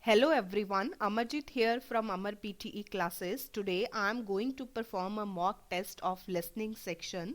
Hello everyone, Amarjit here from Amar PTE classes. Today I am going to perform a mock test of listening section.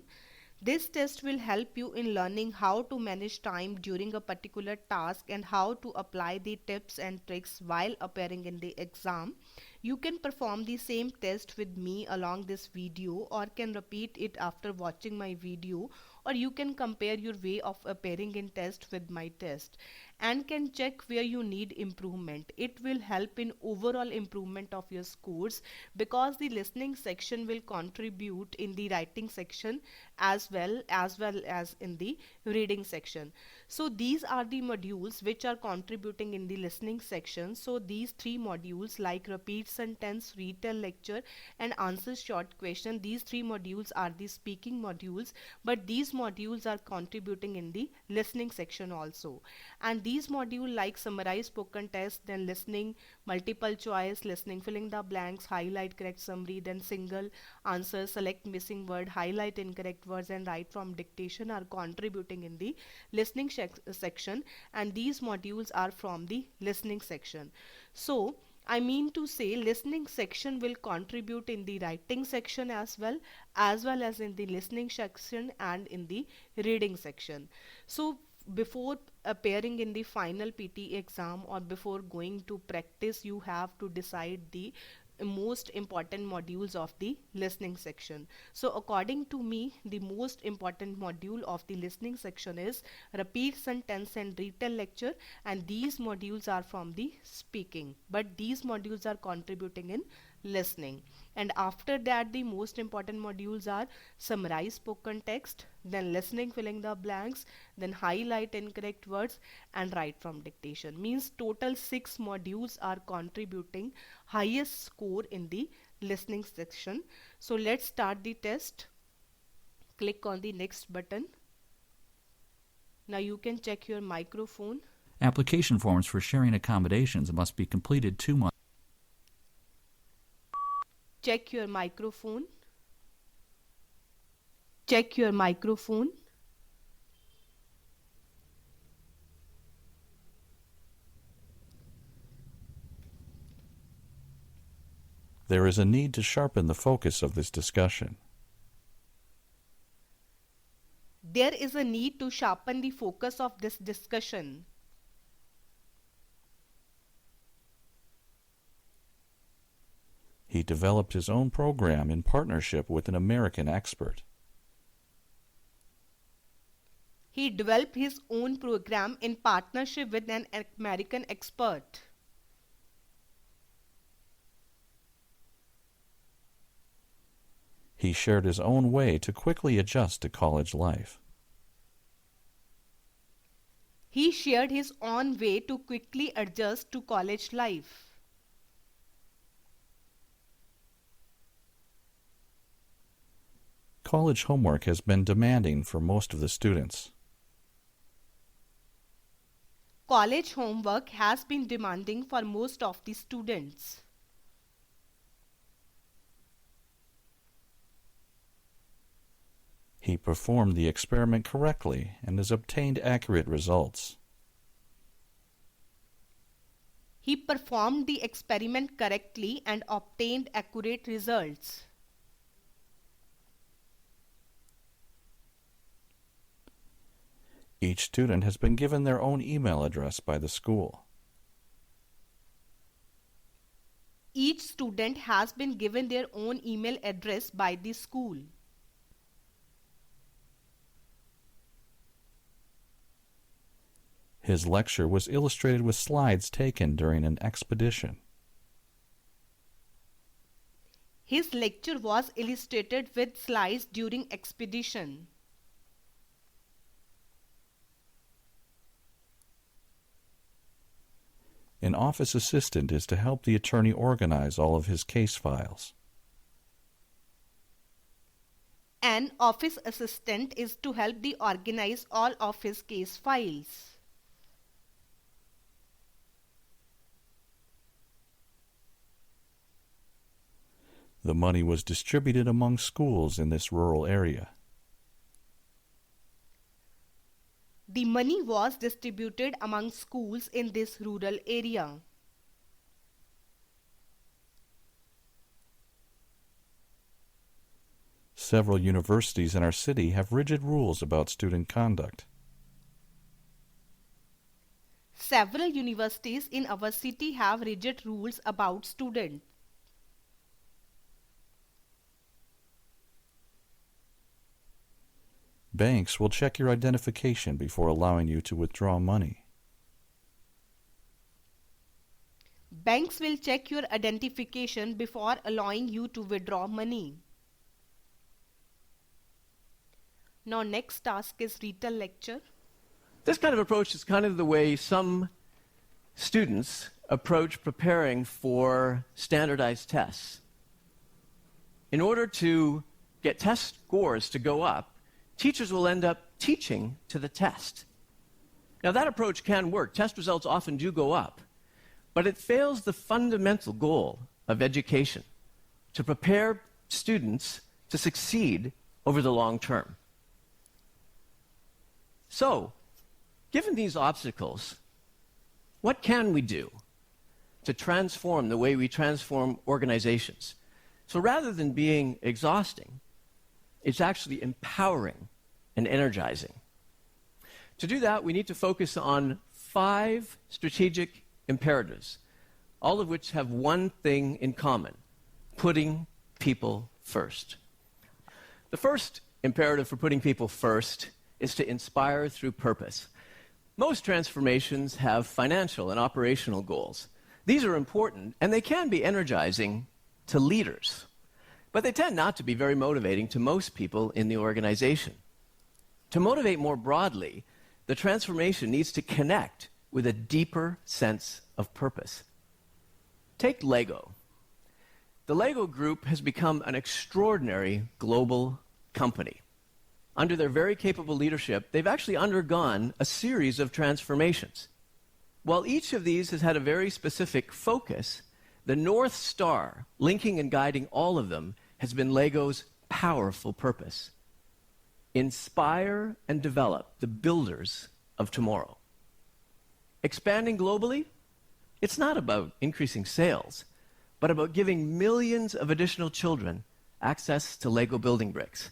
This test will help you in learning how to manage time during a particular task and how to apply the tips and tricks while appearing in the exam. You can perform the same test with me along this video or can repeat it after watching my video, or you can compare your way of appearing in test with my test and can check where you need improvement. It will help in overall improvement of your scores because the listening section will contribute in the writing section as well as in the reading section. So these are the modules which are contributing in the listening section. So these three modules like repeat sentence, retell lecture and answer short question, these three modules are the speaking modules, but these modules are contributing in the listening section also. And these modules like summarize spoken test, then listening, multiple choice, listening filling the blanks, highlight correct summary, then single answer, select missing word, highlight incorrect words and write from dictation are contributing in the listening section, and these modules are from the listening section. So I mean to say listening section will contribute in the writing section as well as in the listening section and in the reading section. So before appearing in the final PT exam or before going to practice, you have to decide the most important modules of the listening section. So according to me, the most important module of the listening section is repeat sentence and retell lecture, and these modules are from the speaking, but these modules are contributing in listening. And after that, the most important modules are summarize spoken text, then listening filling the blanks, then highlight incorrect words and write from dictation. Means total 6 modules are contributing highest score in the listening section. So let's start the test. Click on the next button. Now you can check your microphone. Application forms for sharing accommodations must be completed 2 months. Check your microphone. Check your microphone. There is a need to sharpen the focus of this discussion. There is a need to sharpen the focus of this discussion. He developed his own program in partnership with an American expert. He developed his own program in partnership with an American expert. He shared his own way to quickly adjust to college life. He shared his own way to quickly adjust to college life. College homework has been demanding for most of the students. College homework has been demanding for most of the students. He performed the experiment correctly and has obtained accurate results. He performed the experiment correctly and obtained accurate results. Each student has been given their own email address by the school. Each student has been given their own email address by the school. His lecture was illustrated with slides taken during an expedition. His lecture was illustrated with slides during expedition. An office assistant is to help the attorney organize all of his case files. An office assistant is to help the organize all of his case files. The money was distributed among schools in this rural area. The money was distributed among schools in this rural area. Several universities in our city have rigid rules about student conduct. Several universities in our city have rigid rules about students. Banks will check your identification before allowing you to withdraw money. Banks will check your identification before allowing you to withdraw money. Now next task is retell lecture. This kind of approach is kind of the way some students approach preparing for standardized tests. In order to get test scores to go up, teachers will end up teaching to the test. Now that approach can work. Test results often do go up, but it fails the fundamental goal of education, to prepare students to succeed over the long term. So, given these obstacles, what can we do to transform the way we transform organizations? So rather than being exhausting, it's actually empowering and energizing. To do that, we need to focus on 5 strategic imperatives, all of which have one thing in common: putting people first. The first imperative for putting people first is to inspire through purpose. Most transformations have financial and operational goals. These are important, and they can be energizing to leaders, but they tend not to be very motivating to most people in the organization. To motivate more broadly, the transformation needs to connect with a deeper sense of purpose. Take Lego. The Lego Group has become an extraordinary global company. Under their very capable leadership, they've actually undergone a series of transformations. While each of these has had a very specific focus, the North Star, linking and guiding all of them, has been Lego's powerful purpose: inspire and develop the builders of tomorrow. Expanding globally, it's not about increasing sales, but about giving millions of additional children access to Lego building bricks.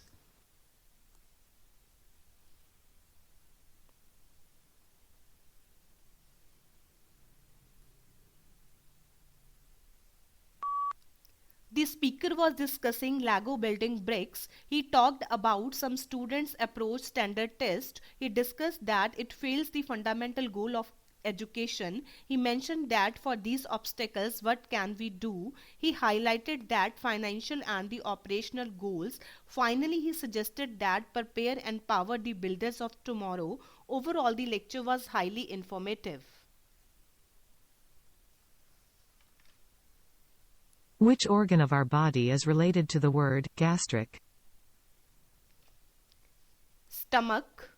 The speaker was discussing Lego building bricks. He talked about some students approach standard test. He discussed that it fails the fundamental goal of education. He mentioned that for these obstacles, what can we do? He highlighted that financial and the operational goals. Finally, he suggested that prepare and power the builders of tomorrow. Overall, the lecture was highly informative. Which organ of our body is related to the word gastric? Stomach.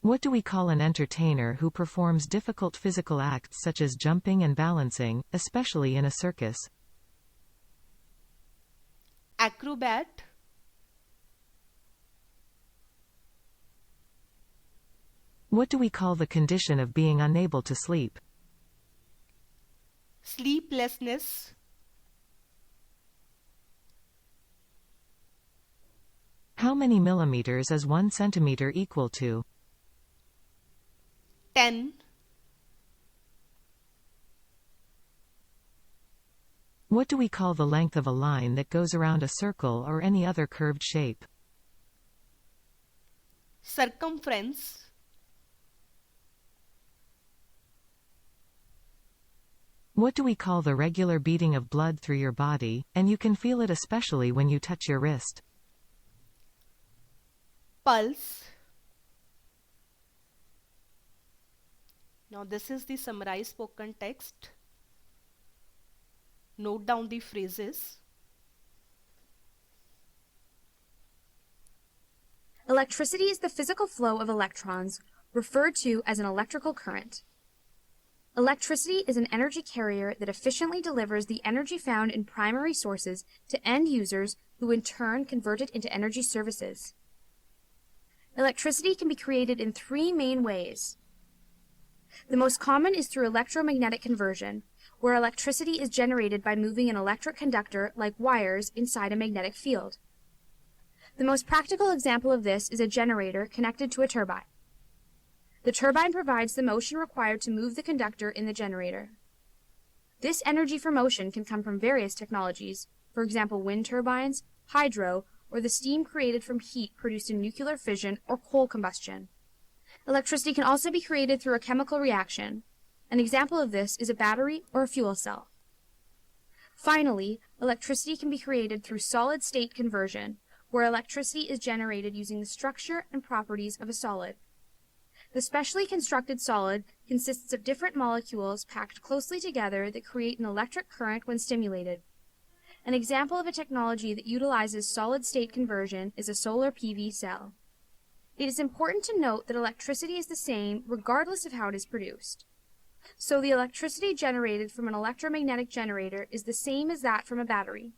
What do we call an entertainer who performs difficult physical acts such as jumping and balancing, especially in a circus? Acrobat. What do we call the condition of being unable to sleep? Sleeplessness. How many millimeters is 1 centimeter equal to? 10. What do we call the length of a line that goes around a circle or any other curved shape? Circumference. What do we call the regular beating of blood through your body, and you can feel it especially when you touch your wrist? Pulse. Now this is the summarized spoken text. Note down the phrases. Electricity is the physical flow of electrons, referred to as an electrical current. Electricity is an energy carrier that efficiently delivers the energy found in primary sources to end users who in turn convert it into energy services. Electricity can be created in 3 main ways. The most common is through electromagnetic conversion, where electricity is generated by moving an electric conductor like wires inside a magnetic field. The most practical example of this is a generator connected to a turbine. The turbine provides the motion required to move the conductor in the generator. This energy for motion can come from various technologies, for example wind turbines, hydro, or the steam created from heat produced in nuclear fission or coal combustion. Electricity can also be created through a chemical reaction. An example of this is a battery or a fuel cell. Finally, electricity can be created through solid-state conversion, where electricity is generated using the structure and properties of a solid. The specially constructed solid consists of different molecules packed closely together that create an electric current when stimulated. An example of a technology that utilizes solid-state conversion is a solar PV cell. It is important to note that electricity is the same regardless of how it is produced. So the electricity generated from an electromagnetic generator is the same as that from a battery.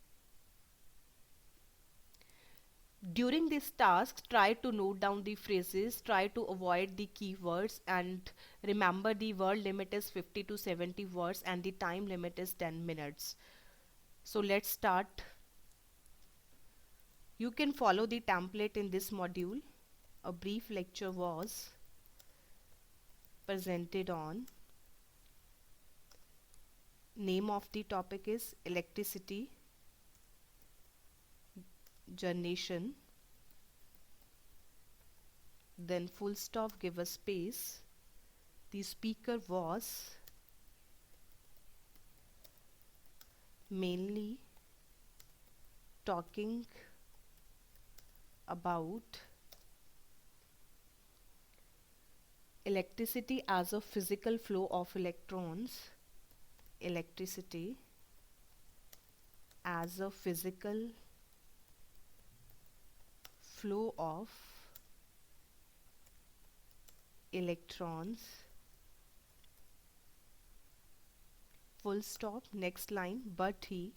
During this task, try to note down the phrases, try to avoid the keywords, and remember the word limit is 50 to 70 words and the time limit is 10 minutes. So let's start. You can follow the template in this module. A brief lecture was presented on. Name of the topic is electricity generation. Then full stop, give a space. The speaker was mainly talking about electricity as a physical flow of electrons. Electricity as a physical flow of electrons. Full stop, next line, but he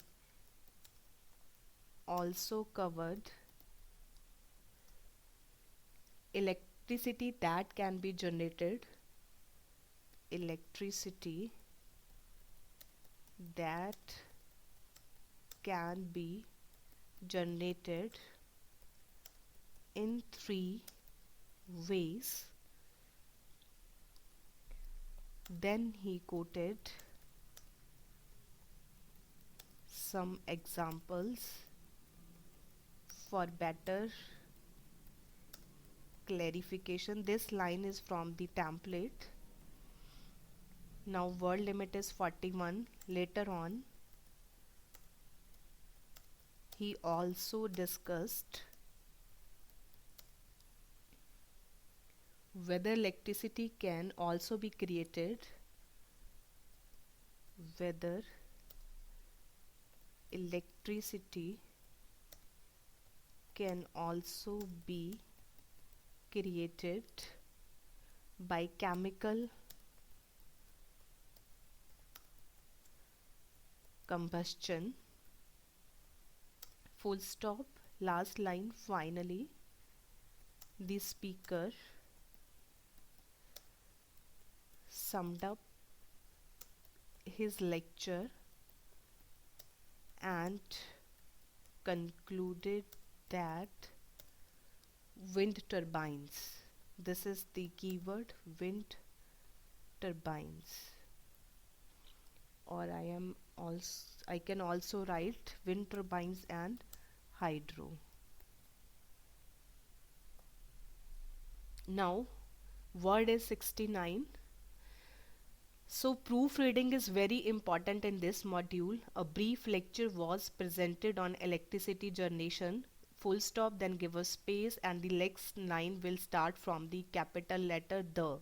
also covered electricity that can be generated. Electricity that can be generated in 3 ways. Then he quoted some examples for better clarification. This line is from the template. Now word limit is 41. Later on, he also discussed whether electricity can also be created, whether electricity can also be created by chemical combustion. Full stop, last line. Finally, the speaker summed up his lecture and concluded that wind turbines, this is the keyword, wind turbines, or I can also write wind turbines and hydro. Now word is 69. So proofreading is very important in this module. A brief lecture was presented on electricity generation. Full stop, then give a space, and the next line will start from the capital letter the.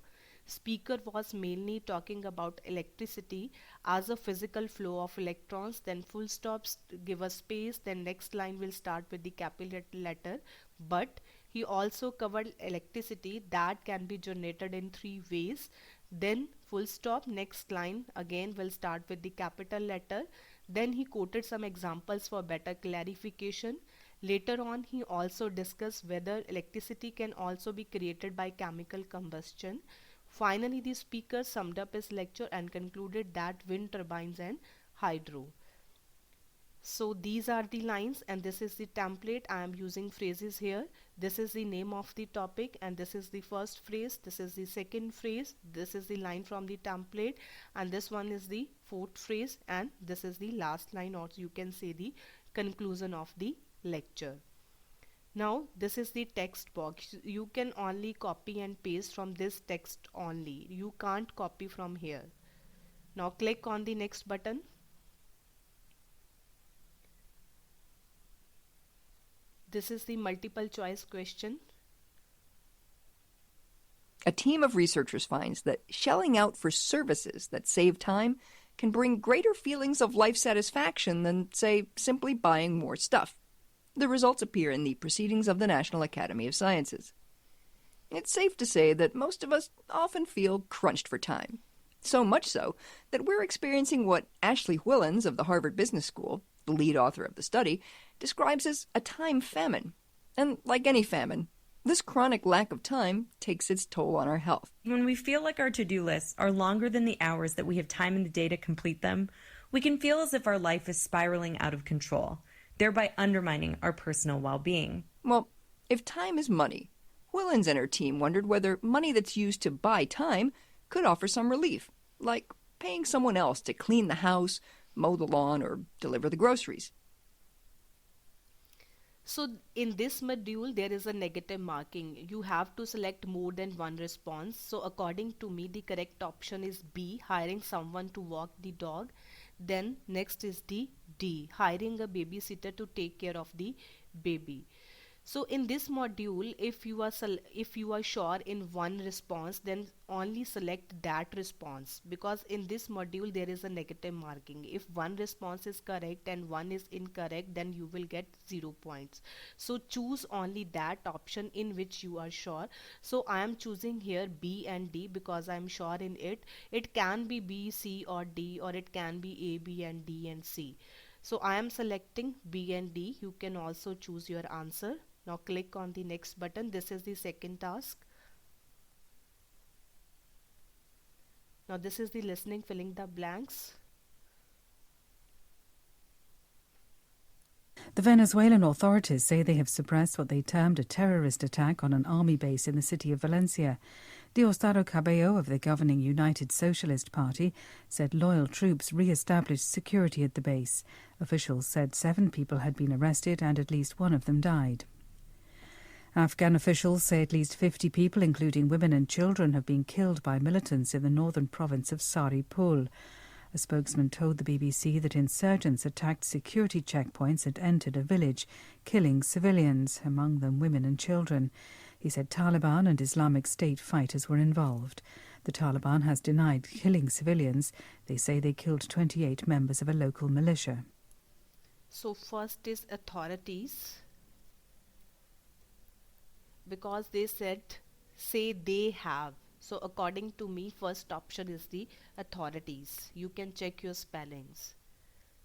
Speaker was mainly talking about electricity as a physical flow of electrons. Then full stops, give a space, then next line will start with the capital letter but. He also covered electricity that can be generated in 3 ways. Then full stop, next line again will start with the capital letter. Then he quoted some examples for better clarification. Later on, he also discussed whether electricity can also be created by chemical combustion. Finally, the speaker summed up his lecture and concluded that wind turbines and hydro. So these are the lines, and this is the template. I am using phrases here. This is the name of the topic, and this is the first phrase, this is the second phrase, this is the line from the template, and this one is the fourth phrase, and this is the last line, or you can say the conclusion of the lecture. Now this is the text box. You can only copy and paste from this text only. You can't copy from here. Now click on the next button. This is the multiple choice question. A team of researchers finds that shelling out for services that save time can bring greater feelings of life satisfaction than, say, simply buying more stuff. The results appear in the Proceedings of the National Academy of Sciences. It's safe to say that most of us often feel crunched for time. So much so that we're experiencing what Ashley Whillans of the Harvard Business School, the lead author of the study, describes as a time famine. And like any famine, this chronic lack of time takes its toll on our health. When we feel like our to-do lists are longer than the hours that we have time in the day to complete them, we can feel as if our life is spiraling out of control, thereby undermining our personal well-being. Well, if time is money, Whillans and her team wondered whether money that's used to buy time could offer some relief, like paying someone else to clean the house, mow the lawn, or deliver the groceries. So in this module, there is a negative marking. You have to select more than one response. So according to me, the correct option is B, hiring someone to walk the dog. Then next is the D, hiring a babysitter to take care of the baby. So in this module, if you are sure in one response, then only select that response, because in this module there is a negative marking. If one response is correct and one is incorrect, then you will get 0 points. So choose only that option in which you are sure. So I am choosing here B and D because I am sure in it. It can be B, C or D, or it can be A, B and D and C. So I am selecting B and D. You can also choose your answer. Now click on the next button. This is the second task. Now this is the listening, filling the blanks. The Venezuelan authorities say they have suppressed what they termed a terrorist attack on an army base in the city of Valencia. Diosdado Cabello of the governing United Socialist Party said loyal troops re-established security at the base. Officials said 7 people had been arrested and at least one of them died. Afghan officials say at least 50 people, including women and children, have been killed by militants in the northern province of Saripul. A spokesman told the BBC that insurgents attacked security checkpoints and entered a village, killing civilians, among them women and children. He said Taliban and Islamic State fighters were involved. The Taliban has denied killing civilians. They say they killed 28 members of a local militia. So first is authorities, because they say they have. So according to me, first option is the authorities. You can check your spellings.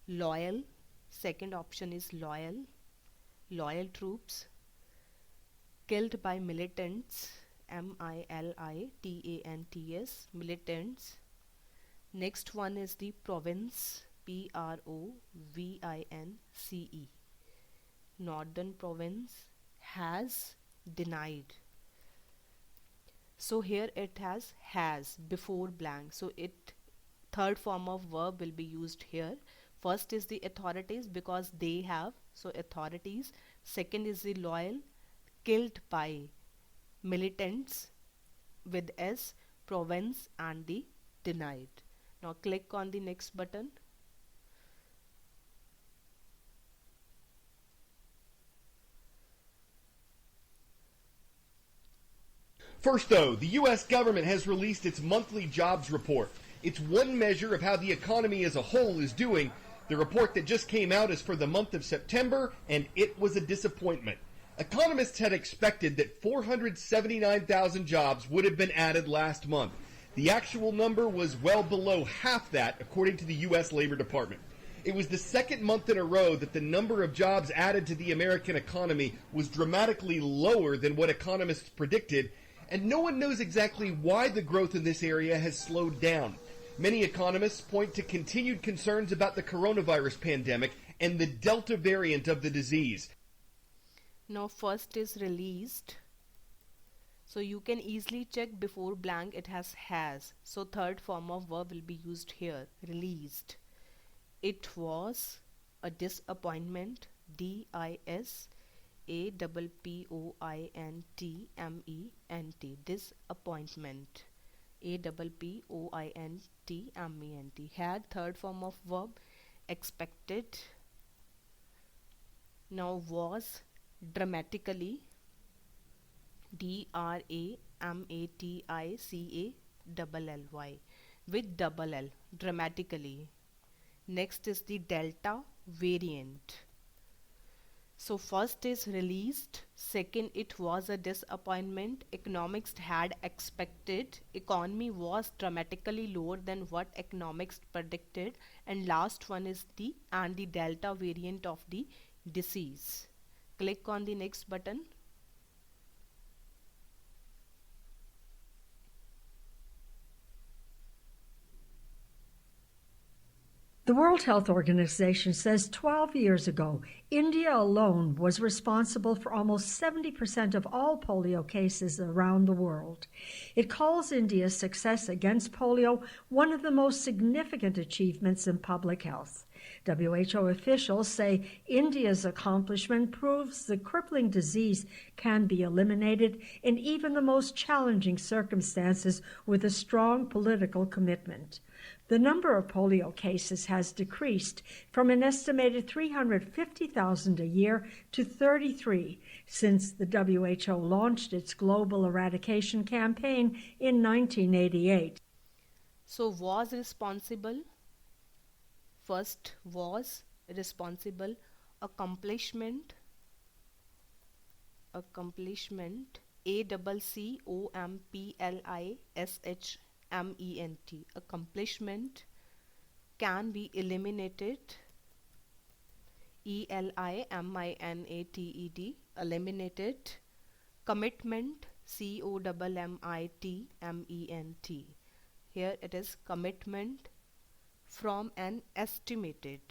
Loyal, second option is loyal. Loyal troops. Killed by militants, militants, militants. Next one is the province, province. Northern province has denied. So here it has before blank. So third form of verb will be used here. First is the authorities because they have. So authorities. Second is the loyal, killed by militants with S, province, and the denied. Now click on the next button. First, though, the U.S. government has released its monthly jobs report. It's one measure of how the economy as a whole is doing. The report that just came out is for the month of September, and it was a disappointment. Economists had expected that 479,000 jobs would have been added last month. The actual number was well below half that, according to the U.S. Labor Department. It was the second month in a row that the number of jobs added to the American economy was dramatically lower than what economists predicted. and no one knows exactly why the growth in this area has slowed down. Many economists point to continued concerns about the coronavirus pandemic and the Delta variant of the disease. Now first is released. So you can easily check before blank it has. So third form of verb will be used here. Released. It was a disappointment. D-I-S-A-P-P-O-I-N-T-M-E-N-T. Disappointment. A-P-P-O-I-N-T-M-E-N-T. Had third form of verb. Expected. Now was dramatically. D-R-A-M-A-T-I-C-A-L-L-Y. With double L. Dramatically. Next is the Delta variant. So first is released, second it was a disappointment, economics had expected, economy was dramatically lower than what economics predicted, and last one is the Delta variant of the disease. Click on the next button. The World Health Organization says 12 years ago, India alone was responsible for almost 70% of all polio cases around the world. It calls India's success against polio one of the most significant achievements in public health. WHO officials say India's accomplishment proves the crippling disease can be eliminated in even the most challenging circumstances with a strong political commitment. The number of polio cases has decreased from an estimated 350,000 a year to 33 since the WHO launched its global eradication campaign in 1988. So was responsible. First was responsible. Accomplishment. A-C-C-O-M-P-L-I-S-H-M-E-N-T. Accomplishment. Can be eliminated. E-L-I-M-I-N-A-T-E-D. Eliminated. Commitment. C-O-M-M-I-T-M-E-N-T. Here it is commitment from an estimated.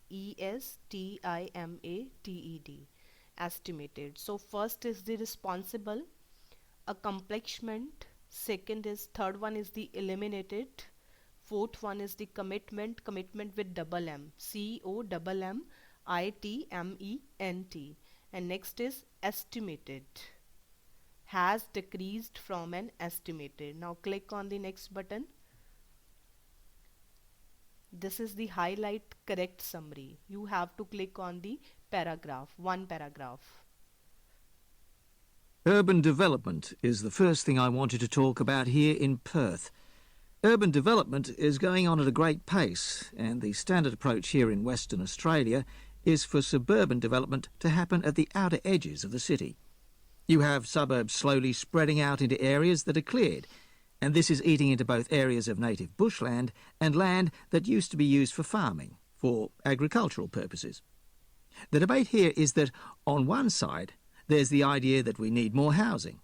E-S-T-I-M-A-T-E-D. Estimated. So first is the responsible. Accomplishment. Third one is the eliminated. Fourth one is the commitment with double M. C-O-M-M-I-T-M-E-N-T. And next is estimated. Has decreased from an estimated. Now click on the next button. This is the highlight correct summary. You have to click on the paragraph, one paragraph. Urban development is the first thing I wanted to talk about here in Perth. Urban development is going on at a great pace, and the standard approach here in Western Australia is for suburban development to happen at the outer edges of the city. You have suburbs slowly spreading out into areas that are cleared, and this is eating into both areas of native bushland and land that used to be used for farming, for agricultural purposes. The debate here is that, on one side, there's the idea that we need more housing.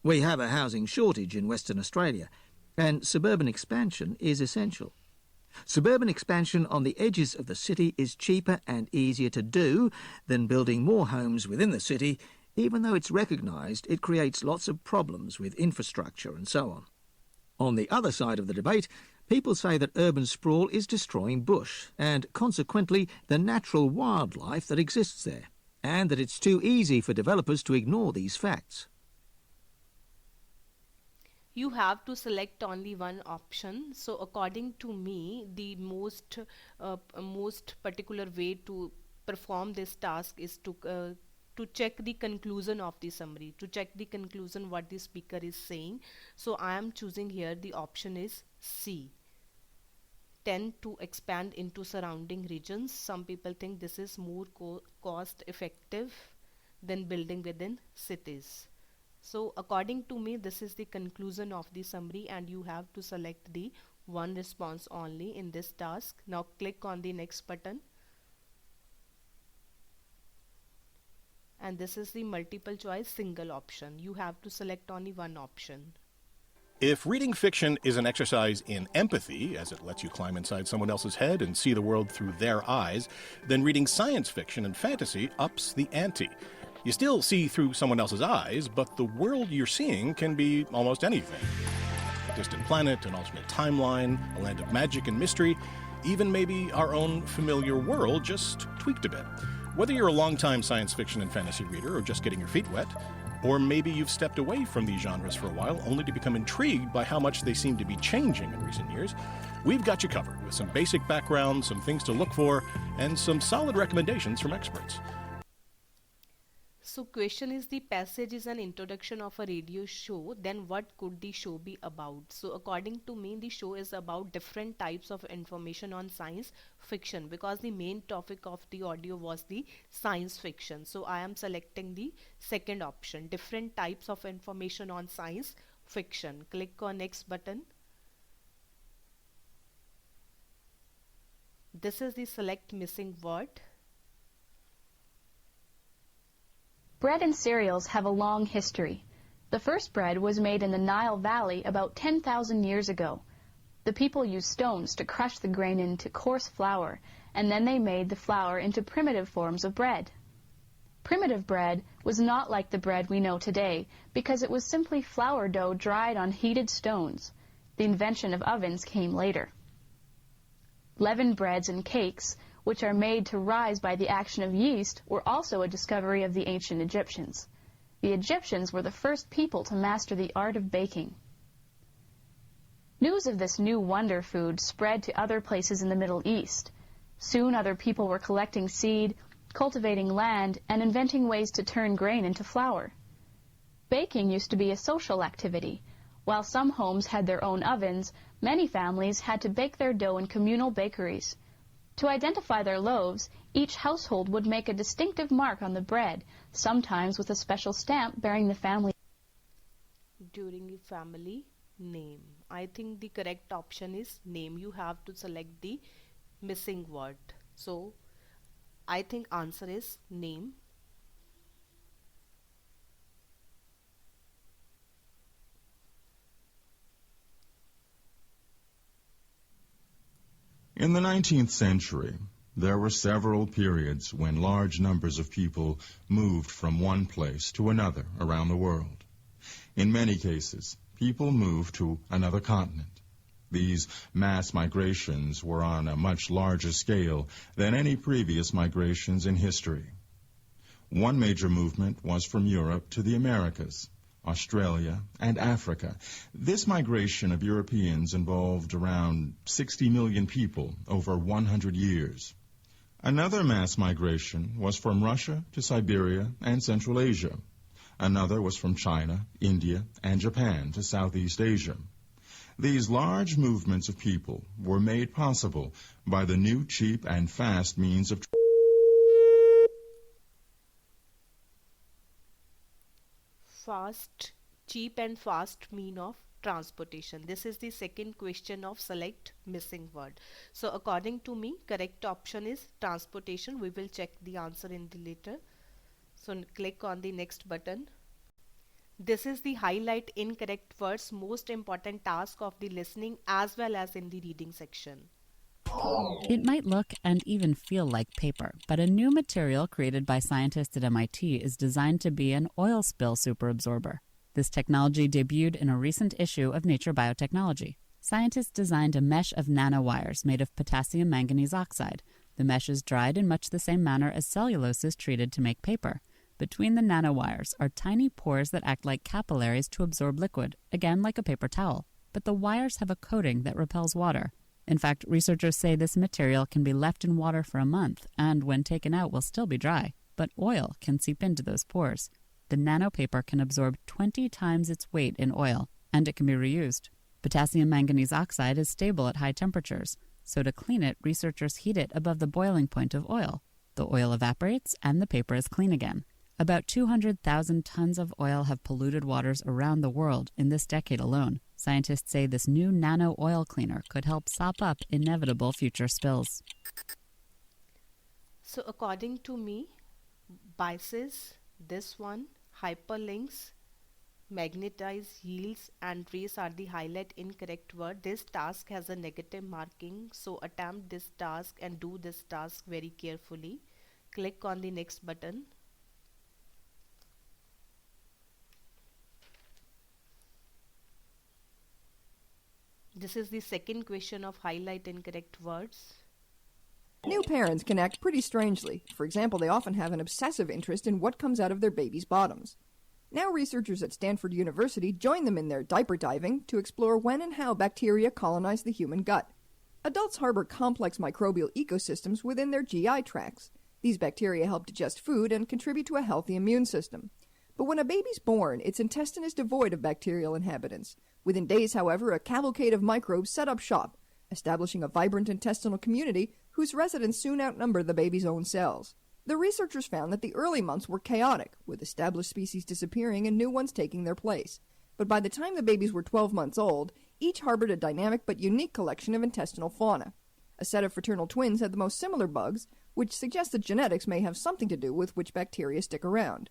We have a housing shortage in Western Australia, and suburban expansion is essential. Suburban expansion on the edges of the city is cheaper and easier to do than building more homes within the city, even though it's recognised it creates lots of problems with infrastructure and so on. On the other side of the debate, people say that urban sprawl is destroying bush and, consequently, the natural wildlife that exists there, and that it's too easy for developers to ignore these facts. You have to select only one option. So according to me, the most particular way to perform this task is to check the conclusion of the summary, to check the conclusion what the speaker is saying. So I am choosing here the option is C. Tend to expand into surrounding regions. Some people think this is more cost effective than building within cities. So according to me, this is the conclusion of the summary, and you have to select the one response only in this task. Now click on the next button. And this is the multiple choice single option. You have to select only one option. If reading fiction is an exercise in empathy, as it lets you climb inside someone else's head and see the world through their eyes, then reading science fiction and fantasy ups the ante. You still see through someone else's eyes, but the world you're seeing can be almost anything. A distant planet, an alternate timeline, a land of magic and mystery, even maybe our own familiar world just tweaked a bit. Whether you're a longtime science fiction and fantasy reader or just getting your feet wet, or maybe you've stepped away from these genres for a while only to become intrigued by how much they seem to be changing in recent years, we've got you covered with some basic background, some things to look for, and some solid recommendations from experts. So question is, the passage is an introduction of a radio show, then what could the show be about? So according to me, the show is about different types of information on science fiction, because the main topic of the audio was the science fiction. So I am selecting the second option, different types of information on science fiction. Click on next button. This is the select missing word. Bread and cereals have a long history. The first bread was made in the Nile Valley about 10,000 years ago. The people used stones to crush the grain into coarse flour, and then they made the flour into primitive forms of bread. Primitive bread was not like the bread we know today because it was simply flour dough dried on heated stones. The invention of ovens came later. Leavened breads and cakes, which are made to rise by the action of yeast, were also a discovery of the ancient Egyptians. The Egyptians were the first people to master the art of baking. News of this new wonder food spread to other places in the Middle East. Soon other people were collecting seed, cultivating land, and inventing ways to turn grain into flour. Baking used to be a social activity. While some homes had their own ovens, many families had to bake their dough in communal bakeries. To identify their loaves, each household would make a distinctive mark on the bread, sometimes with a special stamp bearing the family name. I think the correct option is name. You have to select the missing word. So I think answer is name. In the 19th century, there were several periods when large numbers of people moved from one place to another around the world. In many cases, people moved to another continent. These mass migrations were on a much larger scale than any previous migrations in history. One major movement was from Europe to the Americas, Australia, and Africa. This migration of Europeans involved around 60 million people over 100 years. Another mass migration was from Russia to Siberia and Central Asia. Another was from China, India, and Japan to Southeast Asia. These large movements of people were made possible by the new cheap and fast means of cheap and fast mean of transportation. This is the second question of select missing word. So according to me, correct option is transportation. We will check the answer in the later. So click on the next button. This is the highlight incorrect words, most important task of the listening as well as in the reading section. It might look and even feel like paper, but a new material created by scientists at MIT is designed to be an oil spill superabsorber. This technology debuted in a recent issue of Nature Biotechnology. Scientists designed a mesh of nanowires made of potassium manganese oxide. The mesh is dried in much the same manner as cellulose is treated to make paper. Between the nanowires are tiny pores that act like capillaries to absorb liquid, again like a paper towel. But the wires have a coating that repels water. In fact, researchers say this material can be left in water for a month and, when taken out, will still be dry. But oil can seep into those pores. The nanopaper can absorb 20 times its weight in oil, and it can be reused. Potassium manganese oxide is stable at high temperatures, so to clean it, researchers heat it above the boiling point of oil. The oil evaporates, and the paper is clean again. About 200,000 tons of oil have polluted waters around the world in this decade alone. Scientists say this new nano oil cleaner could help sop up inevitable future spills. So according to me, biases This one, hyperlinks, magnetize, yields and trace are the highlight incorrect word. This task has a negative marking, so attempt this task and do this task very carefully. Click on the next button. This is the second question of highlight incorrect words. New parents can act pretty strangely. For example, they often have an obsessive interest in what comes out of their baby's bottoms. Now researchers at Stanford University join them in their diaper diving to explore when and how bacteria colonize the human gut. Adults harbor complex microbial ecosystems within their GI tracts. These bacteria help digest food and contribute to a healthy immune system. But when a baby's born, its intestine is devoid of bacterial inhabitants. Within days, however, a cavalcade of microbes set up shop, establishing a vibrant intestinal community whose residents soon outnumber the baby's own cells. The researchers found that the early months were chaotic, with established species disappearing and new ones taking their place. But by the time the babies were 12 months old, each harbored a dynamic but unique collection of intestinal fauna. A set of fraternal twins had the most similar bugs, which suggests that genetics may have something to do with which bacteria stick around.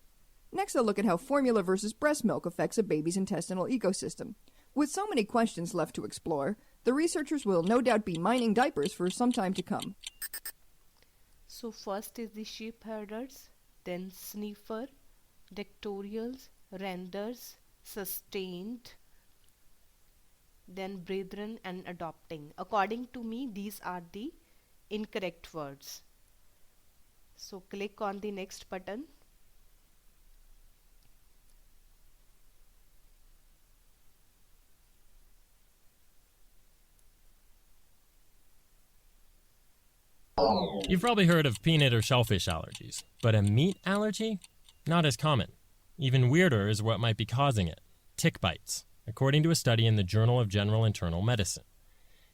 Next, they'll look at how formula versus breast milk affects a baby's intestinal ecosystem. With so many questions left to explore, the researchers will no doubt be mining diapers for some time to come. So first is the sheep herders, then sniffer, dictorials, renders, sustained, then brethren and adopting. According to me, these are the incorrect words. So click on the next button. You've probably heard of peanut or shellfish allergies, but a meat allergy? Not as common. Even weirder is what might be causing it: tick bites, according to a study in the Journal of General Internal Medicine.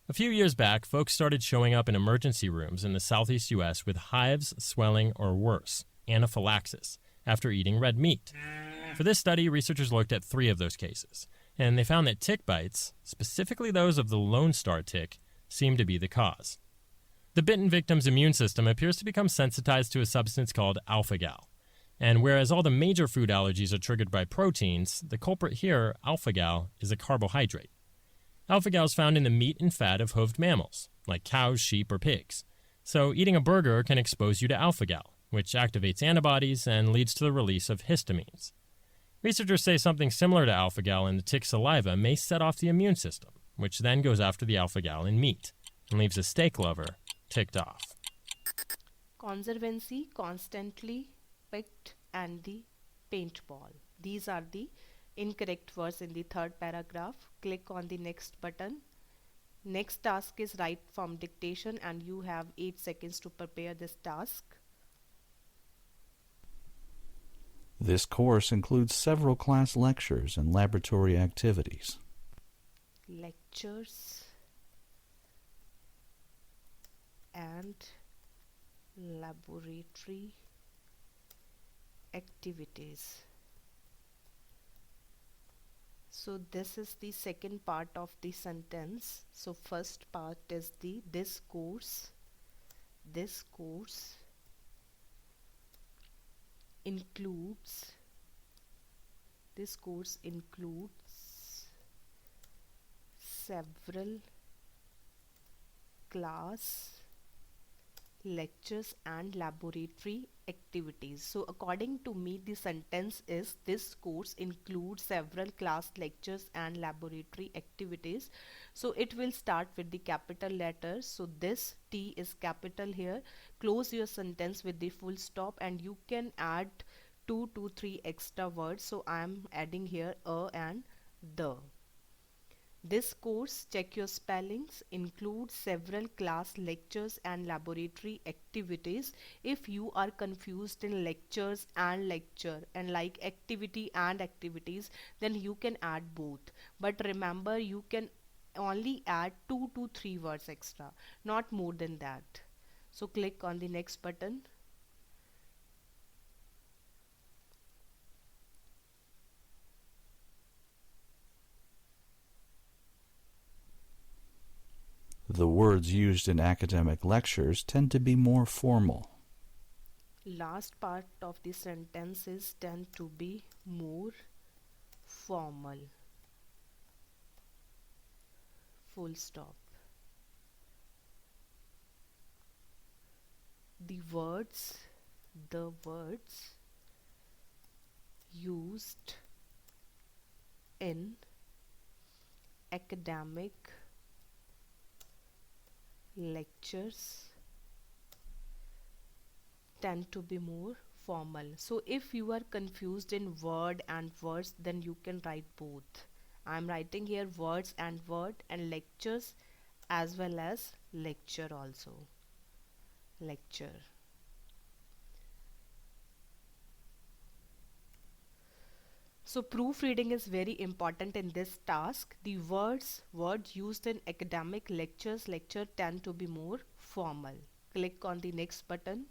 A few years back, folks started showing up in emergency rooms in the southeast U.S. with hives, swelling, or worse, anaphylaxis, after eating red meat. For this study, researchers looked at 3 of those cases, and they found that tick bites, specifically those of the Lone Star tick, seemed to be the cause. The bitten victim's immune system appears to become sensitized to a substance called alpha-gal. And whereas all the major food allergies are triggered by proteins, the culprit here, alpha-gal, is a carbohydrate. Alpha-gal is found in the meat and fat of hoofed mammals, like cows, sheep, or pigs. So eating a burger can expose you to alpha-gal, which activates antibodies and leads to the release of histamines. Researchers say something similar to alpha-gal in the tick saliva may set off the immune system, which then goes after the alpha-gal in meat, and leaves a steak lover ticked off. Conservancy, constantly picked, and the paintball. These are the incorrect words in the third paragraph. Click on the next button. Next task is write from dictation, and you have 8 seconds to prepare this task. This course includes several class lectures and laboratory activities. Lectures and laboratory activities. So this is the second part of the sentence. So first part is the this course includes several class lectures and laboratory activities. So according to me, the sentence is this course includes several class lectures and laboratory activities. So it will start with the capital letters. So this T is capital here. Close your sentence with the full stop, and you can add 2 to 3 extra words. So I am adding here a and the. This course, check your spellings, includes several class lectures and laboratory activities. If you are confused in lectures and lecture and like activity and activities, then you can add both. But remember, you can only add 2 to 3 words extra, not more than that. So click on the next button. The words used in academic lectures tend to be more formal. last part of the sentences tend to be more formal. Full stop. The words used in academic lectures tend to be more formal. So if you are confused in word and words, then you can write both. I am writing here words and word, and lectures as well as lecture also. Lecture. So proofreading is very important in this task. The words used in academic lectures tend to be more formal. Click on the next button.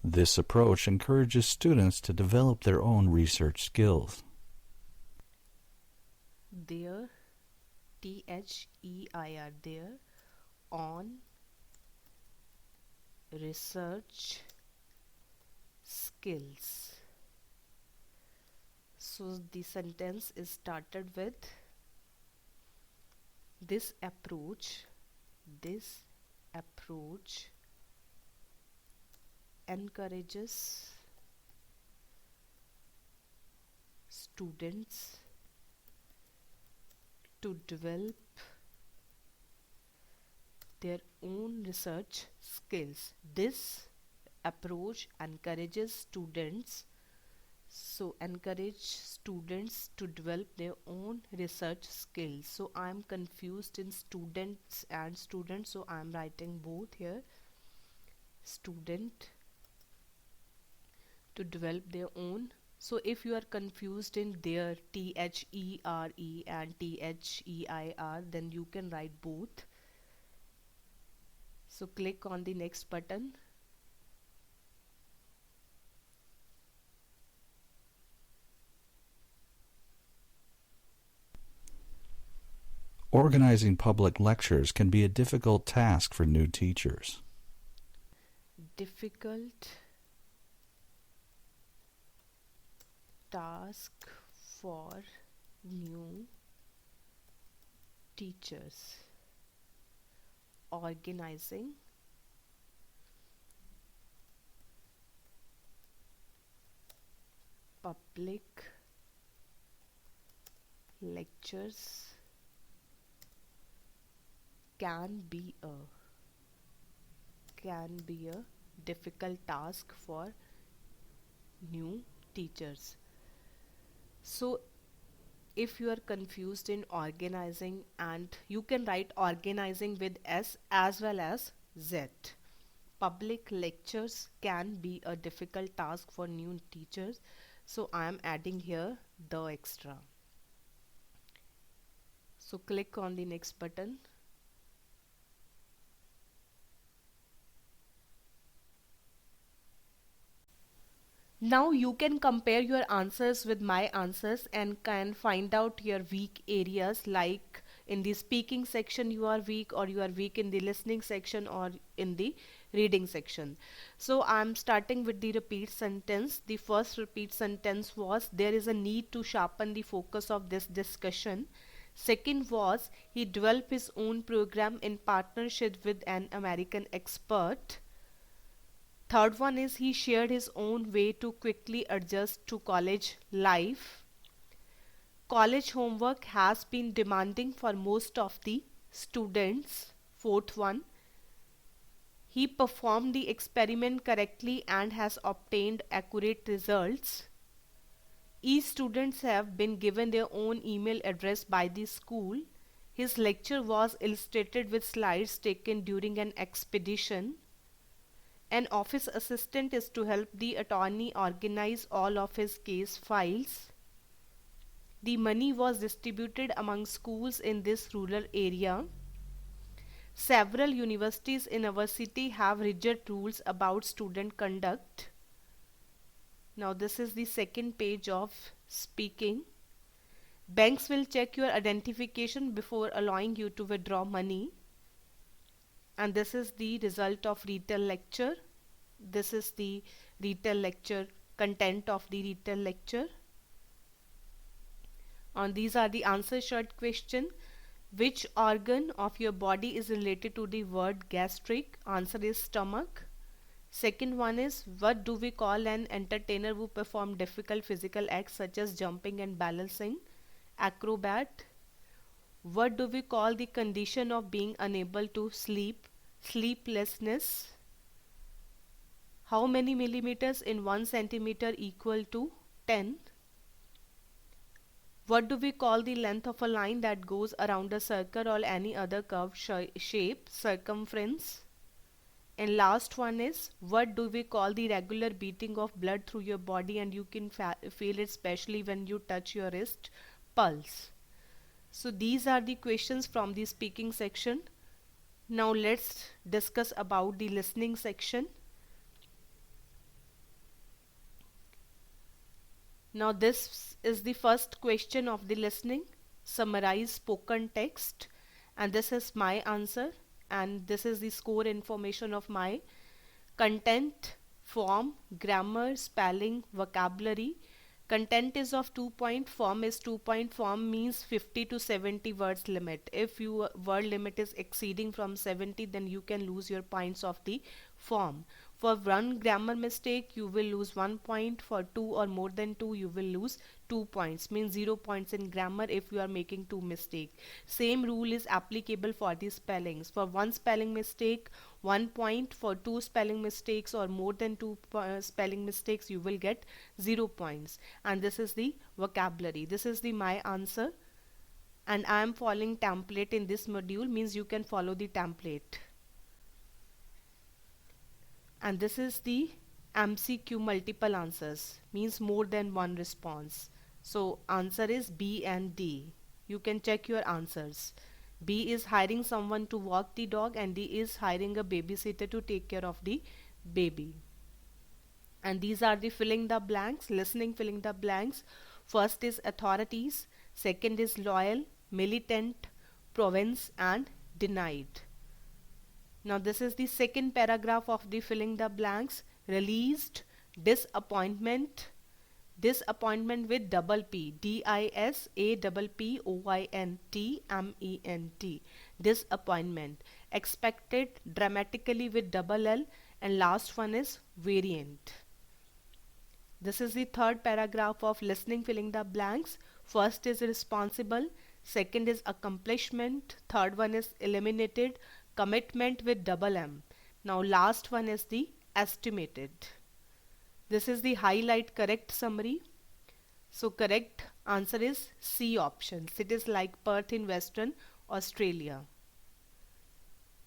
This approach encourages students to develop their own research skills. Their, T-H-E-I-R, their on research skills. So the sentence is started with this approach encourages students to develop their own research skills. This approach encourages students, so encourage students to develop their own research skills. So I am confused in students and students, so I am writing both here. Student to develop their own. So if you are confused in their, T-H-E-R-E and T-H-E-I-R, then you can write both. So click on the next button. Organizing public lectures can be a difficult task for new teachers. Difficult task for new teachers. Organizing public lectures can be a difficult task for new teachers. So if you are confused in organizing, and you can write organizing with S as well as Z. Public lectures can be a difficult task for new teachers, so I am adding here the extra. So click on the next button. Now you can compare your answers with my answers and can find out your weak areas, like in the speaking section you are weak, or you are weak in the listening section, or in the reading section. So I'm starting with the repeat sentence. The first repeat sentence was, there is a need to sharpen the focus of this discussion. Second was, he developed his own program in partnership with an American expert. Third one is, he shared his own way to quickly adjust to college life. College homework has been demanding for most of the students. Fourth one, he performed the experiment correctly and has obtained accurate results. Each students have been given their own email address by the school. His lecture was illustrated with slides taken during an expedition. An office assistant is to help the attorney organize all of his case files. The money was distributed among schools in this rural area. Several universities in our city have rigid rules about student conduct. Now this is the second page of speaking. Banks will check your identification before allowing you to withdraw money. And this is the result of retail lecture. This is the retail lecture, content of the retail lecture. And these are the answer short question. Which organ of your body is related to the word gastric? Answer is stomach. Second one is, what do we call an entertainer who perform difficult physical acts such as jumping and balancing? Acrobat. What do we call the condition of being unable to sleep? Sleeplessness. How many millimeters in 1 centimeter equal to 10? What do we call the length of a line that goes around a circle or any other curved shape? Circumference. And last one is, what do we call the regular beating of blood through your body and you can feel it especially when you touch your wrist? Pulse. So these are the questions from the speaking section. Now let's discuss about the listening section. Now this is the first question of the listening. Summarize spoken text, and this is my answer, and this is the score information of my content, form, grammar, spelling, vocabulary. Content is of 2 point, form is 2 point. Form means 50 to 70 words limit. If your word limit is exceeding from 70, then you can lose your points of the form. For one grammar mistake, you will lose 1 point. For 2 or more than 2, you will lose 2 points. Means 0 points in grammar if you are making 2 mistakes. Same rule is applicable for the spellings. For 1 spelling mistake, 1 point. For 2 spelling mistakes or more than 2 spelling mistakes, you will get 0 points. And this is the vocabulary. This is the my answer. And I am following template in this module, means you can follow the template. And this is the MCQ multiple answers, means more than one response. So answer is B and D. You can check your answers. B is hiring someone to walk the dog and D is hiring a babysitter to take care of the baby. And these are the filling the blanks, listening filling the blanks. First is authorities, second is loyal, militant, province and denied. Now this is the second paragraph of the filling the blanks. Released, disappointment, disappointment with double P, disappointment, disappointment. Expected, dramatically with double L, and last one is variant. This is the third paragraph of listening filling the blanks. First is responsible, second is accomplishment, third one is eliminated, commitment with double M. Now last one is the estimated. This is the highlight correct summary. So correct answer is C option. Cities like Perth in Western Australia.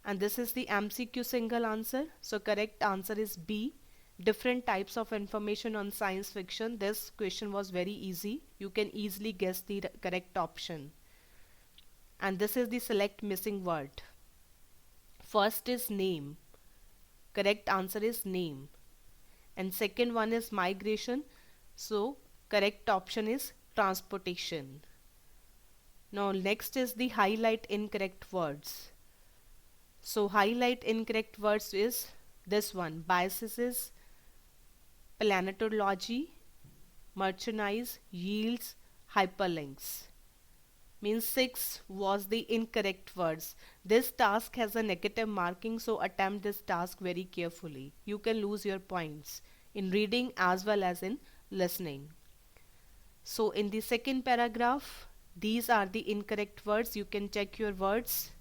And this is the MCQ single answer. So correct answer is B. Different types of information on science fiction. This question was very easy. You can easily guess the correct option. And this is the select missing word. First is name. Correct answer is name. And second one is migration. So correct option is transportation. Now next is the highlight incorrect words. So highlight incorrect words is this one: biases, planetology, merchandise, yields, hyperlinks. Means 6 was the incorrect words. This task has a negative marking, so attempt this task very carefully. You can lose your points in reading as well as in listening. So in the second paragraph, these are the incorrect words. You can check your words.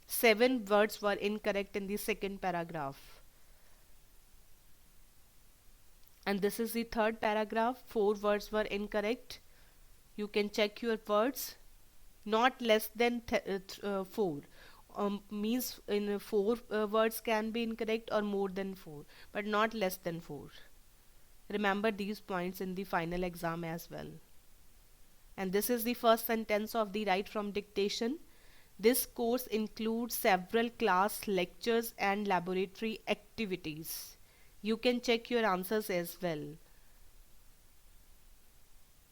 7 words were incorrect in the second paragraph. And this is the third paragraph. 4 words were incorrect. You can check your words. Not less than 4. Means in 4 words can be incorrect or more than 4, but not less than 4. Remember these points in the final exam as well. And this is the first sentence of the write from dictation. This course includes several class lectures and laboratory activities. You can check your answers as well.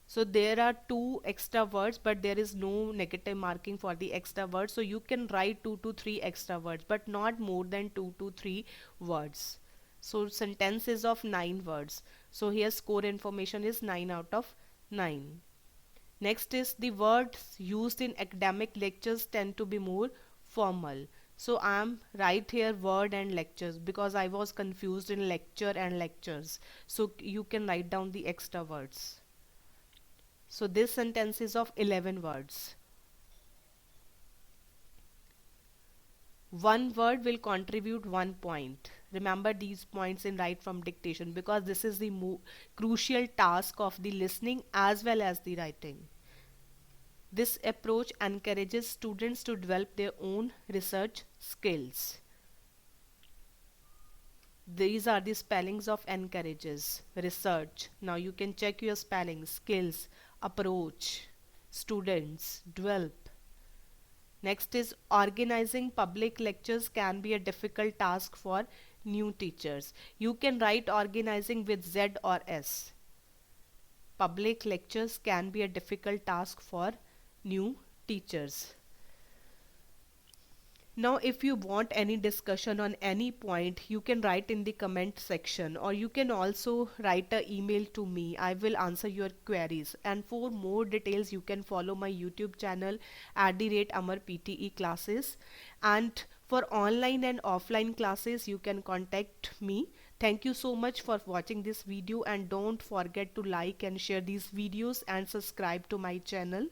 So there are 2 extra words, but there is no negative marking for the extra words. So you can write 2 to 3 extra words, but not more than 2 to 3 words. So sentence is of 9 words. So here score information is 9 out of 9. Next is the words used in academic lectures tend to be more formal. So I am right here word and lectures because I was confused in lecture and lectures. So you can write down the extra words. So this sentence is of 11 words. One word will contribute 1 point. Remember these points in write from dictation because this is the crucial task of the listening as well as the writing. This approach encourages students to develop their own research skills. These are the spellings of encourages. Research. Now you can check your spelling. Skills, approach, students, develop. Next is organizing public lectures can be a difficult task for new teachers. You can write organizing with Z or S. Public lectures can be a difficult task for new teachers. Now if you want any discussion on any point, you can write in the comment section, or you can also write an email to me. I will answer your queries. And for more details you can follow my YouTube channel @AmarPTE classes, and for online and offline classes you can contact me. Thank you so much for watching this video, and don't forget to like and share these videos and subscribe to my channel.